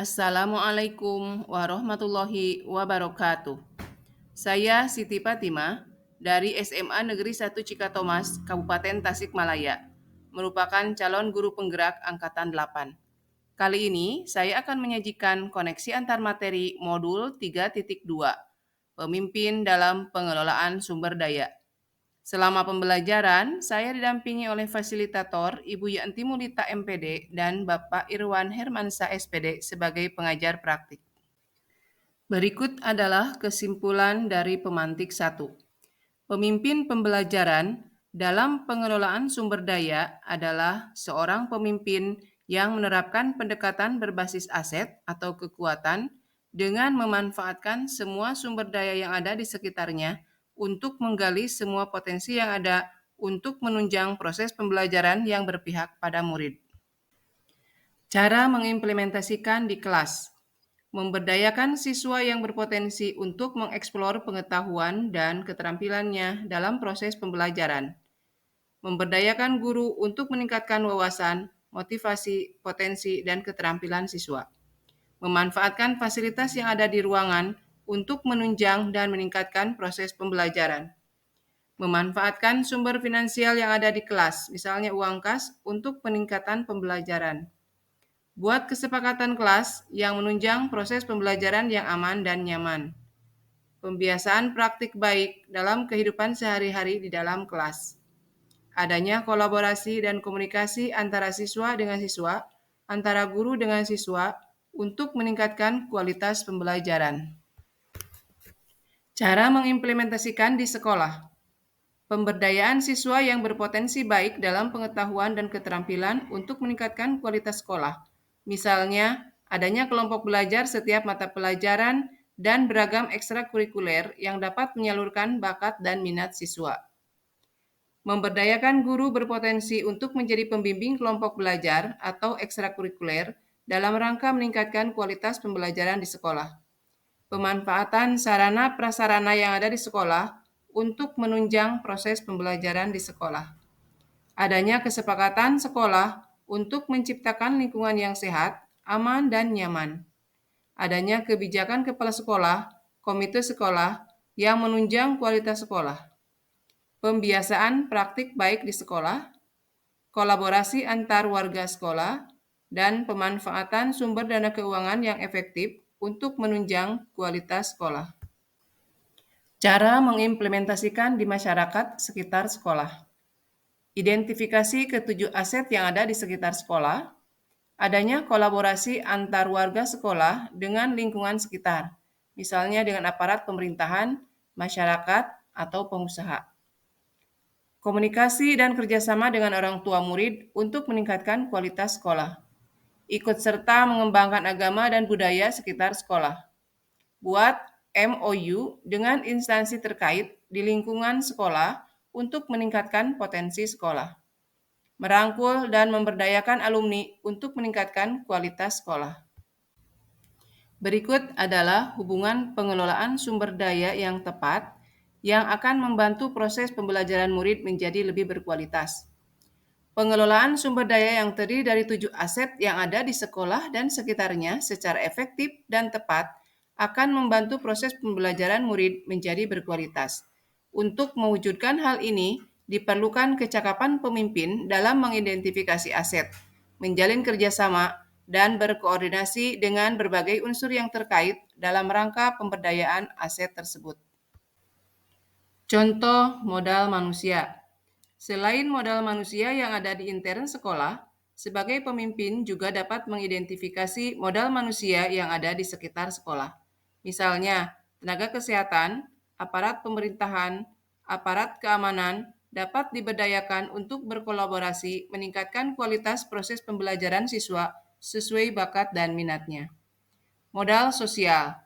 Assalamualaikum warahmatullahi wabarakatuh. Saya Siti Fatimah dari SMA Negeri 1 Cikatomas, Kabupaten Tasikmalaya, merupakan calon guru penggerak Angkatan 8. Kali ini saya akan menyajikan koneksi antar materi modul 3.2, Pemimpin dalam Pengelolaan Sumber Daya. Selama pembelajaran, saya didampingi oleh fasilitator Ibu Yanti Mulita MPD dan Bapak Irwan Hermansa SPD sebagai pengajar praktik. Berikut adalah kesimpulan dari pemantik 1. Pemimpin pembelajaran dalam pengelolaan sumber daya adalah seorang pemimpin yang menerapkan pendekatan berbasis aset atau kekuatan dengan memanfaatkan semua sumber daya yang ada di sekitarnya untuk menggali semua potensi yang ada untuk menunjang proses pembelajaran yang berpihak pada murid. Cara mengimplementasikan di kelas. Memberdayakan siswa yang berpotensi untuk mengeksplor pengetahuan dan keterampilannya dalam proses pembelajaran. Memberdayakan guru untuk meningkatkan wawasan, motivasi, potensi, dan keterampilan siswa. Memanfaatkan fasilitas yang ada di ruangan untuk menunjang dan meningkatkan proses pembelajaran. Memanfaatkan sumber finansial yang ada di kelas, misalnya uang kas, untuk peningkatan pembelajaran. Buat kesepakatan kelas yang menunjang proses pembelajaran yang aman dan nyaman. Pembiasaan praktik baik dalam kehidupan sehari-hari di dalam kelas. Adanya kolaborasi dan komunikasi antara siswa dengan siswa, antara guru dengan siswa, untuk meningkatkan kualitas pembelajaran. Cara mengimplementasikan di sekolah. Pemberdayaan siswa yang berpotensi baik dalam pengetahuan dan keterampilan untuk meningkatkan kualitas sekolah. Misalnya, adanya kelompok belajar setiap mata pelajaran dan beragam ekstrakurikuler yang dapat menyalurkan bakat dan minat siswa. Memberdayakan guru berpotensi untuk menjadi pembimbing kelompok belajar atau ekstrakurikuler dalam rangka meningkatkan kualitas pembelajaran di sekolah. Pemanfaatan sarana prasarana yang ada di sekolah untuk menunjang proses pembelajaran di sekolah. Adanya kesepakatan sekolah untuk menciptakan lingkungan yang sehat, aman, dan nyaman. Adanya kebijakan kepala sekolah, komite sekolah yang menunjang kualitas sekolah. Pembiasaan praktik baik di sekolah, kolaborasi antar warga sekolah, dan pemanfaatan sumber dana keuangan yang efektif untuk menunjang kualitas sekolah. Cara mengimplementasikan di masyarakat sekitar sekolah. Identifikasi ketujuh aset yang ada di sekitar sekolah. Adanya kolaborasi antar warga sekolah dengan lingkungan sekitar, misalnya dengan aparat pemerintahan, masyarakat, atau pengusaha. Komunikasi dan kerjasama dengan orang tua murid untuk meningkatkan kualitas sekolah. Ikut serta mengembangkan agama dan budaya sekitar sekolah. Buat MOU dengan instansi terkait di lingkungan sekolah untuk meningkatkan potensi sekolah. Merangkul dan memberdayakan alumni untuk meningkatkan kualitas sekolah. Berikut adalah hubungan pengelolaan sumber daya yang tepat yang akan membantu proses pembelajaran murid menjadi lebih berkualitas. Pengelolaan sumber daya yang terdiri dari 7 aset yang ada di sekolah dan sekitarnya secara efektif dan tepat akan membantu proses pembelajaran murid menjadi berkualitas. Untuk mewujudkan hal ini, diperlukan kecakapan pemimpin dalam mengidentifikasi aset, menjalin kerjasama, dan berkoordinasi dengan berbagai unsur yang terkait dalam rangka pemberdayaan aset tersebut. Contoh modal manusia. Selain modal manusia yang ada di intern sekolah, sebagai pemimpin juga dapat mengidentifikasi modal manusia yang ada di sekitar sekolah. Misalnya, tenaga kesehatan, aparat pemerintahan, aparat keamanan dapat diberdayakan untuk berkolaborasi meningkatkan kualitas proses pembelajaran siswa sesuai bakat dan minatnya. Modal sosial,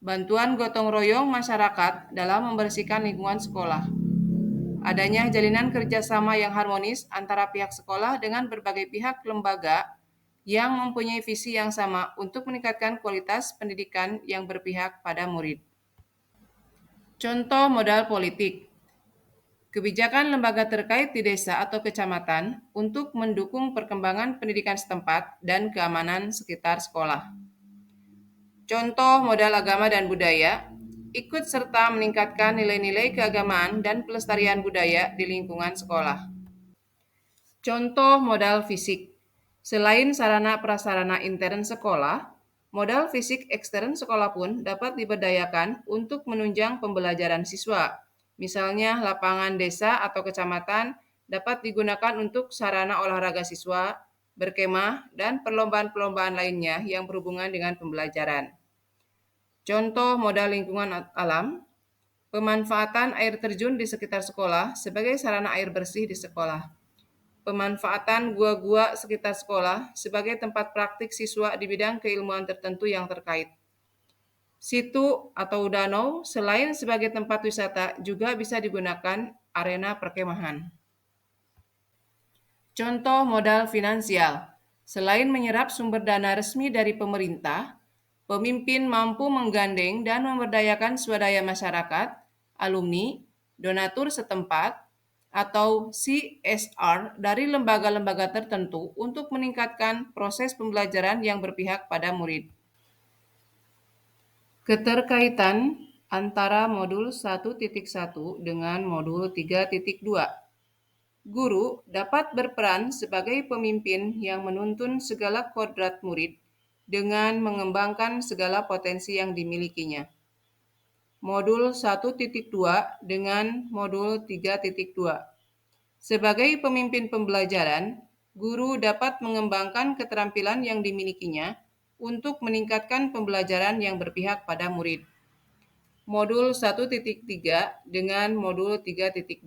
bantuan gotong royong masyarakat dalam membersihkan lingkungan sekolah. Adanya jalinan kerjasama yang harmonis antara pihak sekolah dengan berbagai pihak lembaga yang mempunyai visi yang sama untuk meningkatkan kualitas pendidikan yang berpihak pada murid. Contoh modal politik. Kebijakan lembaga terkait di desa atau kecamatan untuk mendukung perkembangan pendidikan setempat dan keamanan sekitar sekolah. Contoh modal agama dan budaya, ikut serta meningkatkan nilai-nilai keagamaan dan pelestarian budaya di lingkungan sekolah. Contoh modal fisik, selain sarana prasarana intern sekolah, modal fisik ekstern sekolah pun dapat diberdayakan untuk menunjang pembelajaran siswa. Misalnya lapangan desa atau kecamatan dapat digunakan untuk sarana olahraga siswa, berkemah, dan perlombaan-perlombaan lainnya yang berhubungan dengan pembelajaran. Contoh modal lingkungan alam, pemanfaatan air terjun di sekitar sekolah sebagai sarana air bersih di sekolah. Pemanfaatan gua-gua sekitar sekolah sebagai tempat praktik siswa di bidang keilmuan tertentu yang terkait. Situ atau danau selain sebagai tempat wisata juga bisa digunakan arena perkemahan. Contoh modal finansial. Selain menyerap sumber dana resmi dari pemerintah, pemimpin mampu menggandeng dan memberdayakan swadaya masyarakat, alumni, donatur setempat, atau CSR dari lembaga-lembaga tertentu untuk meningkatkan proses pembelajaran yang berpihak pada murid. Keterkaitan antara modul 1.1 dengan modul 3.2. Guru dapat berperan sebagai pemimpin yang menuntun segala kodrat murid dengan mengembangkan segala potensi yang dimilikinya. Modul 1.2 dengan modul 3.2. Sebagai pemimpin pembelajaran, guru dapat mengembangkan keterampilan yang dimilikinya untuk meningkatkan pembelajaran yang berpihak pada murid. Modul 1.3 dengan modul 3.2.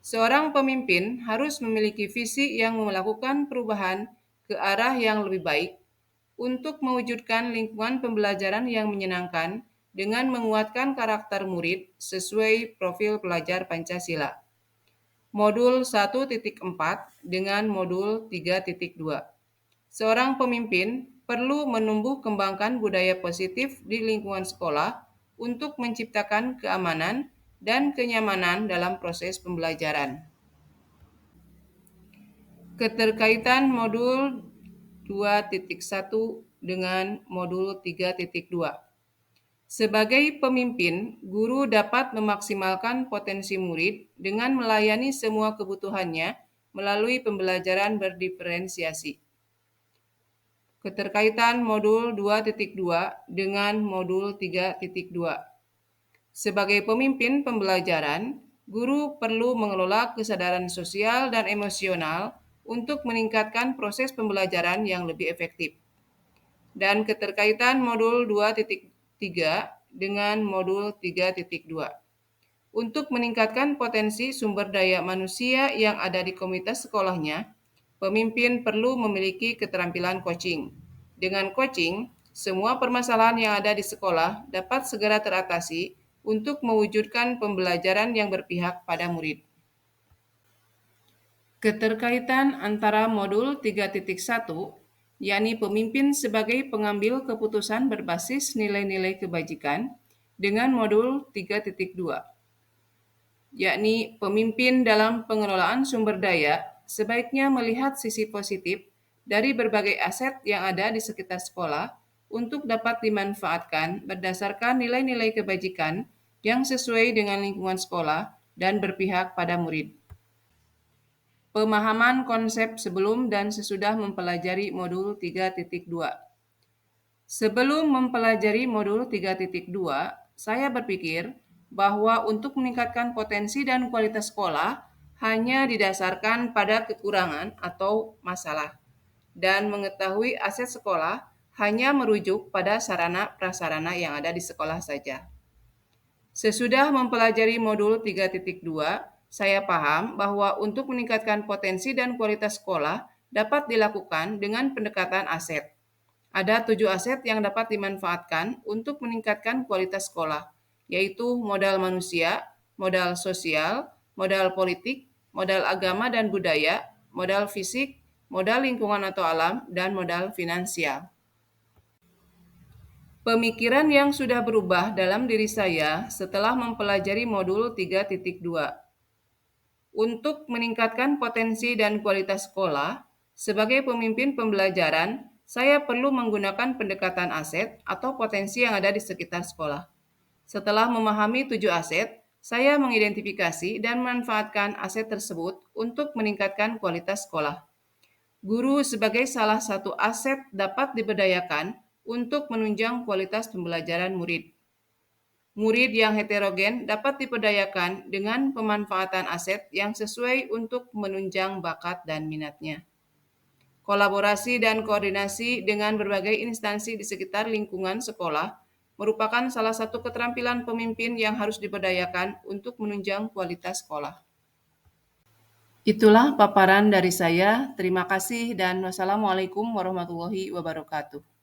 Seorang pemimpin harus memiliki visi yang melakukan perubahan ke arah yang lebih baik untuk mewujudkan lingkungan pembelajaran yang menyenangkan dengan menguatkan karakter murid sesuai profil pelajar Pancasila. Modul 1.4 dengan modul 3.2. Seorang pemimpin perlu menumbuh kembangkan budaya positif di lingkungan sekolah untuk menciptakan keamanan dan kenyamanan dalam proses pembelajaran. Keterkaitan modul 2.1 dengan modul 3.2. Sebagai pemimpin, guru dapat memaksimalkan potensi murid dengan melayani semua kebutuhannya melalui pembelajaran berdiferensiasi. Keterkaitan modul 2.2 dengan modul 3.2. Sebagai pemimpin pembelajaran, guru perlu mengelola kesadaran sosial dan emosional untuk meningkatkan proses pembelajaran yang lebih efektif. Dan keterkaitan modul 2.3 dengan modul 3.2. Untuk meningkatkan potensi sumber daya manusia yang ada di komunitas sekolahnya, pemimpin perlu memiliki keterampilan coaching. Dengan coaching, semua permasalahan yang ada di sekolah dapat segera teratasi untuk mewujudkan pembelajaran yang berpihak pada murid. Keterkaitan antara modul 3.1, yakni pemimpin sebagai pengambil keputusan berbasis nilai-nilai kebajikan, dengan modul 3.2, yakni pemimpin dalam pengelolaan sumber daya sebaiknya melihat sisi positif dari berbagai aset yang ada di sekitar sekolah untuk dapat dimanfaatkan berdasarkan nilai-nilai kebajikan yang sesuai dengan lingkungan sekolah dan berpihak pada murid. Pemahaman konsep sebelum dan sesudah mempelajari modul 3.2. Sebelum mempelajari modul 3.2, saya berpikir bahwa untuk meningkatkan potensi dan kualitas sekolah hanya didasarkan pada kekurangan atau masalah, dan mengetahui aset sekolah hanya merujuk pada sarana prasarana yang ada di sekolah saja. Sesudah mempelajari modul 3.2, saya paham bahwa untuk meningkatkan potensi dan kualitas sekolah dapat dilakukan dengan pendekatan aset. Ada 7 aset yang dapat dimanfaatkan untuk meningkatkan kualitas sekolah, yaitu modal manusia, modal sosial, modal politik, modal agama dan budaya, modal fisik, modal lingkungan atau alam, dan modal finansial. Pemikiran yang sudah berubah dalam diri saya setelah mempelajari modul 3.2. Untuk meningkatkan potensi dan kualitas sekolah, sebagai pemimpin pembelajaran, saya perlu menggunakan pendekatan aset atau potensi yang ada di sekitar sekolah. Setelah memahami 7 aset, saya mengidentifikasi dan memanfaatkan aset tersebut untuk meningkatkan kualitas sekolah. Guru sebagai salah satu aset dapat diberdayakan untuk menunjang kualitas pembelajaran murid. Murid yang heterogen dapat diberdayakan dengan pemanfaatan aset yang sesuai untuk menunjang bakat dan minatnya. Kolaborasi dan koordinasi dengan berbagai instansi di sekitar lingkungan sekolah merupakan salah satu keterampilan pemimpin yang harus diberdayakan untuk menunjang kualitas sekolah. Itulah paparan dari saya. Terima kasih dan wassalamualaikum warahmatullahi wabarakatuh.